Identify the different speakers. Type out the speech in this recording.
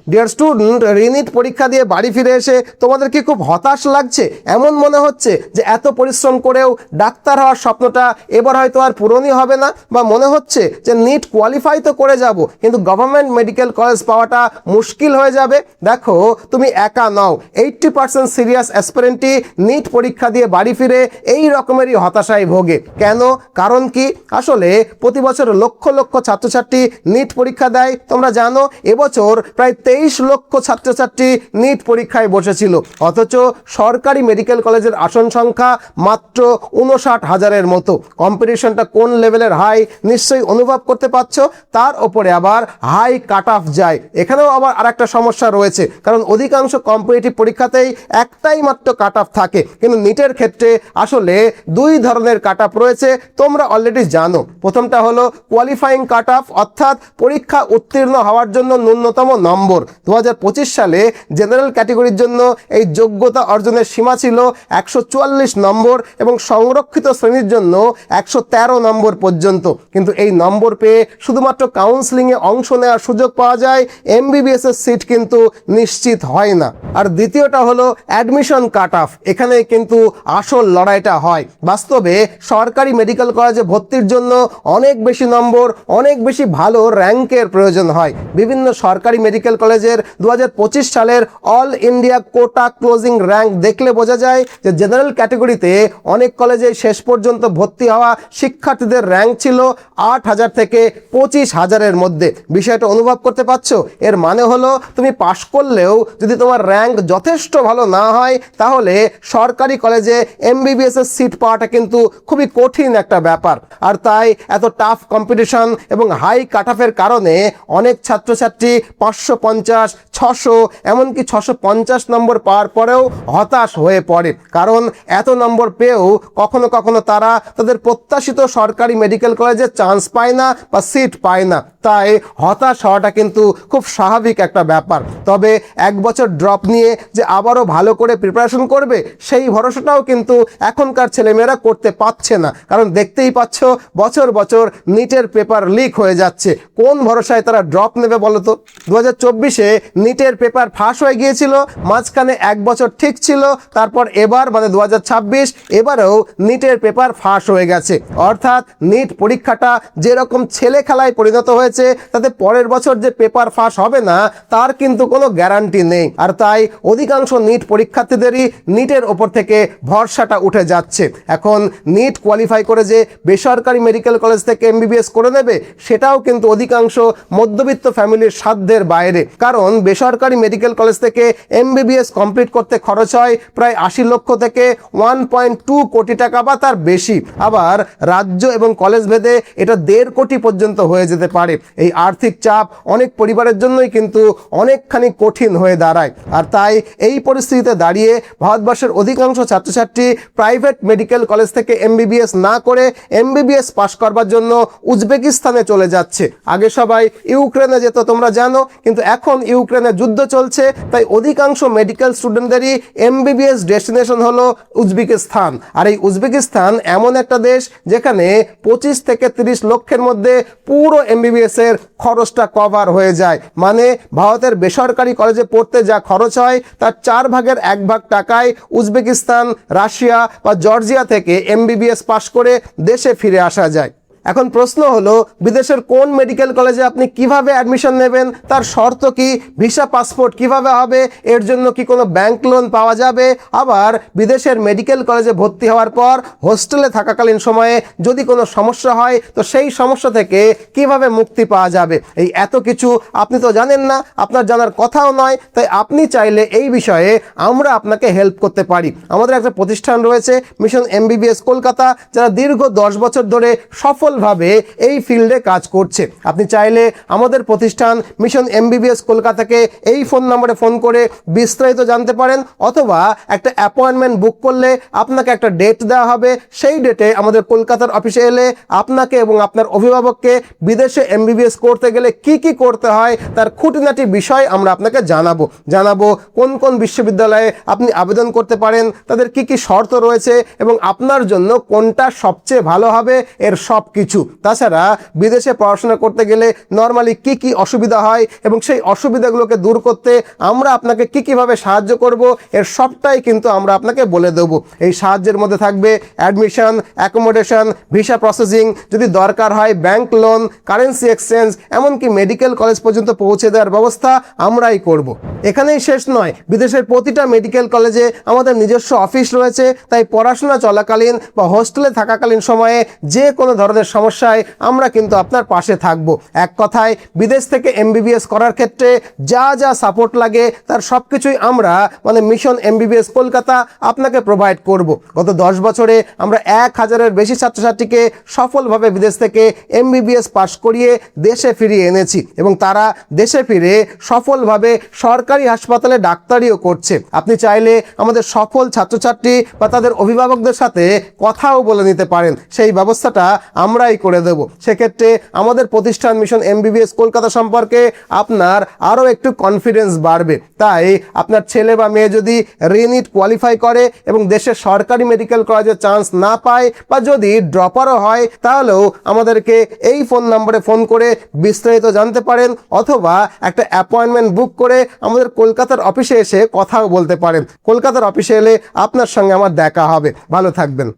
Speaker 1: Dear student, রিনিট পরীক্ষা দিয়ে বাড়ি ফিরে এসে তোমাদের কি খুব হতাশ লাগছে? এমন মনে হচ্ছে যে এত পরিশ্রম করেও ডাক্তার হওয়ার স্বপ্নটা এবার হয়তো আর পূরণই হবে না, বা মনে হচ্ছে যে নিট কোয়ালিফাই তো করে যাব কিন্তু গভর্নমেন্ট মেডিকেল কলেজ পাওয়াটা মুশকিল হয়ে যাবে? দেখো, তুমি একা নও। 80% সিরিয়াস অ্যাসপিরেন্টই নিট পরীক্ষা দিয়ে বাড়ি ফিরে এই রকমেরই হতাশায় ভোগে। কেন? কারণ কি? আসলে প্রতি বছর লক্ষ লক্ষ ছাত্রছাত্রী নিট পরীক্ষা দেয়। তোমরা জানো এবছর প্রায় 23 লক্ষ ছাত্রছাত্রী নিট পরীক্ষায় বসেছিল, অথচ সরকারি মেডিকেল কলেজের আসন সংখ্যা মাত্র 59,000-এর মতো। কম্পিটিশনটা কোন লেভেলের হাই নিশ্চয়ই অনুভব করতে পারছো। তার ওপরে আবার হাই কাট অফ যায়। এখানেও আবার আরেকটা সমস্যা রয়েছে, কারণ অধিকাংশ কম্পিটিটিভ পরীক্ষাতেই একটাই মাত্র কাট অফ থাকে, কিন্তু নিটের ক্ষেত্রে আসলে দুই ধরনের কাট অফ রয়েছে। তোমরা অলরেডি জানো, প্রথমটা হলো কোয়ালিফাইং কাট অফ, অর্থাৎ পরীক্ষা উত্তীর্ণ হওয়ার জন্য ন্যূনতম নম্বর। 2025 সালে জেনারেল ক্যাটেগরির জন্য এই যোগ্যতা অর্জনের সীমা ছিল 144 নম্বর এবং সংরক্ষিত শ্রেণীর জন্য 113 নম্বর পর্যন্ত। কিন্তু এই নম্বর পেয়ে শুধুমাত্র কাউন্সিলিংয়ে অংশ নেওয়ার সুযোগ পাওয়া যায়, এমবিবিএস এর সিট কিন্তু নিশ্চিত হয় না। আর দ্বিতীয়টা হলো অ্যাডমিশন কাট অফ। এখানে কিন্তু আসল লড়াইটা হয়। বাস্তবে সরকারি মেডিকেল কলেজে ভর্তির জন্য অনেক বেশি নম্বর, অনেক বেশি ভালো র্যাঙ্কের প্রয়োজন হয়। বিভিন্ন সরকারি মেডিকেল কলেজের 2025 সালের all India quota closing rank দেখলে বোঝা যায় যে জেনারেল ক্যাটেগরিতে অনেক কলেজে শেষ পর্যন্ত ভর্তি হওয়া শিক্ষার্থীদের র্যাঙ্ক ছিল 8,000 থেকে 25,000-এর মধ্যে। বিষয়টা অনুভব করতে পারছো? এর মানে হলো তুমি পাশ করলেও যদি তোমার র্যাঙ্ক যথেষ্ট ভালো না হয়, তাহলে সরকারি কলেজে এমবিবিএস এর সিট পাওয়াটা কিন্তু খুবই কঠিন একটা ব্যাপার। আর তাই এত টাফ কম্পিটিশন এবং হাই কাট অফের কারণে অনেক ছাত্রছাত্রী 550, 600, এমনকি 650 নম্বর পাওয়ার পরেও হতাশ হয়ে পড়ে, কারণ এত নম্বর পেয়েও কখনো কখনো তারা তাদের প্রত্যাশিত সরকারি মেডিকেল কলেজে চান্স পায় না বা সিট পায় না। তাই হতাশ হওয়াটা কিন্তু খুব স্বাভাবিক একটা ব্যাপার। তবে এক বছর ড্রপ নিয়ে যে আবারও ভালো করে প্রিপারেশন করবে, সেই ভরসাটাও কিন্তু এখনকার ছেলেমেয়েরা করতে পারছে না, কারণ দেখতেই পাচ্ছ বছর বছর নিটের পেপার লিক হয়ে যাচ্ছে। কোন ভরসায় তারা ড্রপ নেবে বলো তো? 2024-এ নিটের পেপার ফাঁস হয়ে গিয়েছিল, মাঝখানে এক বছর ঠিক ছিল, তারপর এবার মানে 2026 এবারেও নিটের পেপার ফাঁস হয়ে গেছে। অর্থাৎ নিট পরীক্ষাটা যেরকম ছেলে খেলায় পরিণত হয়েছে, তাতে পরের বছর যে পেপার ফাঁস হবে না তার কিন্তু কোনো গ্যারান্টি নেই। আর তাই অধিকাংশ নিট পরীক্ষার্থীদেরই নিটের ওপর থেকে ভরসাটা উঠে যাচ্ছে। এখন নিট কোয়ালিফাই করে যে বেসরকারি মেডিকেল কলেজ থেকে এমবিবিএস করে নেবে, সেটাও কিন্তু অধিকাংশ মধ্যবিত্ত ফ্যামিলির সাধ্যের বাইরে, কারণ বেসরকারি মেডিকেল কলেজ থেকে এমবিবিএস কমপ্লিট করতে খরচ হয় প্রায় 80 লক্ষ থেকে 1.2 কোটি টাকা বা তার বেশি। আবার রাজ্য এবং কলেজ ভেদে এটা 1.5 কোটি পর্যন্ত হয়ে যেতে পারে। এই আর্থিক চাপ অনেক পরিবারের জন্যই কিন্তু অনেকখানি কঠিন হয়ে দাঁড়ায়। আর তাই এই পরিস্থিতিতে দাঁড়িয়ে ভারতবর্ষের অধিকাংশ ছাত্রছাত্রী প্রাইভেট মেডিকেল কলেজ থেকে এমবিবিএস না করে এমবিবিএস পাশ করবার জন্য উজবেকিস্তানে চলে যাচ্ছে। আগে সবাই ইউক্রেনে যেত, তোমরা জানো, কিন্তু এখন ইউক্রেনে যুদ্ধ চলছে, তাই অধিকাংশ মেডিকেল স্টুডেন্টদেরই এমবিবিএস ডেস্টিনেশন হলো উজবেকিস্তান। আর এই উজবেকিস্তান এমন একটা দেশ যেখানে 25 থেকে 30 লক্ষের মধ্যে পুরো এমবিবিএস এর খরচটা কভার হয়ে যায়। মানে ভারতের বেসরকারি কলেজে পড়তে যা খরচ হয় তার 4 ভাগের 1 ভাগ টাকায় উজবেকিস্তান, রাশিয়া বা জর্জিয়া থেকে এমবিবিএস পাশ করে দেশে ফিরে আসা যায়। এখন প্রশ্ন হলো, বিদেশের কোন মেডিকেল কলেজে আপনি কিভাবে অ্যাডমিশন নেবেন, তার শর্ত কি, ভিসা পাসপোর্ট কিভাবে হবে, এর জন্য কি কোনো ব্যাংক লোন পাওয়া যাবে, আবার বিদেশের মেডিকেল কলেজে ভর্তি হওয়ার পর হোস্টেলে থাকাকালীন সময়ে যদি কোনো সমস্যা হয় তো সেই সমস্যা থেকে কিভাবে মুক্তি পাওয়া যাবে, এই এত কিছু আপনি তো জানেন না, আপনার জানার কথাও নয়। তাই আপনি চাইলে এই বিষয়ে আমরা আপনাকে হেল্প করতে পারি। আমাদের একটা প্রতিষ্ঠান রয়েছে মিশন এমবিবিএস কলকাতা, যারা দীর্ঘ 10 বছর ধরে সফলভাবে এই ফিল্ডে কাজ করছে। আপনি চাইলে আমাদের প্রতিষ্ঠান মিশন এমবিবিএস কলকাতাকে এই ফোন নম্বরে ফোন করে বিস্তারিত জানতে পারেন, অথবা একটা অ্যাপয়েন্টমেন্ট বুক করলে আপনাকে একটা ডেট দেওয়া হবে। সেই ডেটে আমাদের কলকাতার অফিসে এলে আপনাকে এবং আপনার অভিভাবককে বিদেশে এমবিবিএস করতে গেলে কি কি করতে হয় তার খুঁটিনাটি বিষয় আমরা আপনাকে জানাবো কোন কোন বিশ্ববিদ্যালয়ে আপনি আবেদন করতে পারেন, তাদের কি কি শর্ত রয়েছে এবং আপনার জন্য কোনটা সবচেয়ে ভালো হবে, এর সব কিছু কিছু। তাছাড়া বিদেশে পড়াশোনা করতে গেলে নর্মালি কি কি অসুবিধা হয় এবং সেই অসুবিধাগুলোকে দূর করতে আমরা আপনাকে কীভাবে সাহায্য করব এর সবটাই কিন্তু আমরা আপনাকে বলে দেব। এই সাহায্যের মধ্যে থাকবে অ্যাডমিশন, অ্যাকোমোডেশন, ভিসা প্রসেসিং, যদি দরকার হয় ব্যাংক লোন, কারেন্সি এক্সচেঞ্জ, এমনকি মেডিকেল কলেজ পর্যন্ত পৌঁছে দেওয়ার ব্যবস্থা আমরাই করব। এখানেই শেষ নয়, বিদেশের প্রতিটা মেডিকেল কলেজে আমাদের নিজস্ব অফিস রয়েছে, তাই পড়াশোনা চলাকালীন বা হোস্টেলে থাকাকালীন সময়ে যে কোনো ধরনের সমস্যায় আমরা কিন্তু আপনার পাশে থাকব। এক কথায় বিদেশ থেকে এমবিবিএস করার ক্ষেত্রে যা যা সাপোর্ট লাগে তার সব কিছুই আমরা মিশন এমবিবিএস কলকাতা আপনাকে প্রোভাইড করব। গত 10 বছরে আমরা 1000-এর বেশি ছাত্রছাত্রীকে সফলভাবে বিদেশ থেকে এমবিবিএস পাশ করিয়ে দেশে ফিরিয়ে এনেছি এবং তারা দেশে ফিরে সফলভাবে সরকারি হাসপাতালে ডাক্তারিও করছে। আপনি চাইলে আমাদের সফল ছাত্রছাত্রী বা তাদের অভিভাবকদের সাথে কথাও বলে নিতে পারেন, সেই ব্যবস্থাটা আমরাই করে দেব। সেক্ষেত্রে আমাদের প্রতিষ্ঠান মিশন এমবিবিএস কলকাতা সম্পর্কে আপনার আরও একটু কনফিডেন্স বাড়বে। তাই আপনার ছেলে বা মেয়ে যদি রিনিট কোয়ালিফাই করে এবং দেশের সরকারি মেডিকেল কলেজে চান্স না পায় বা যদি ড্রপারও হয়, তাহলেও আমাদেরকে এই ফোন নম্বরে ফোন করে বিস্তারিত জানতে পারেন, অথবা একটা অ্যাপয়েন্টমেন্ট বুক করে আমাদের কলকাতার অফিসে এসে কথাও বলতে পারেন। কলকাতার অফিসে এলে আপনার সঙ্গে আমার দেখা হবে। ভালো থাকবেন।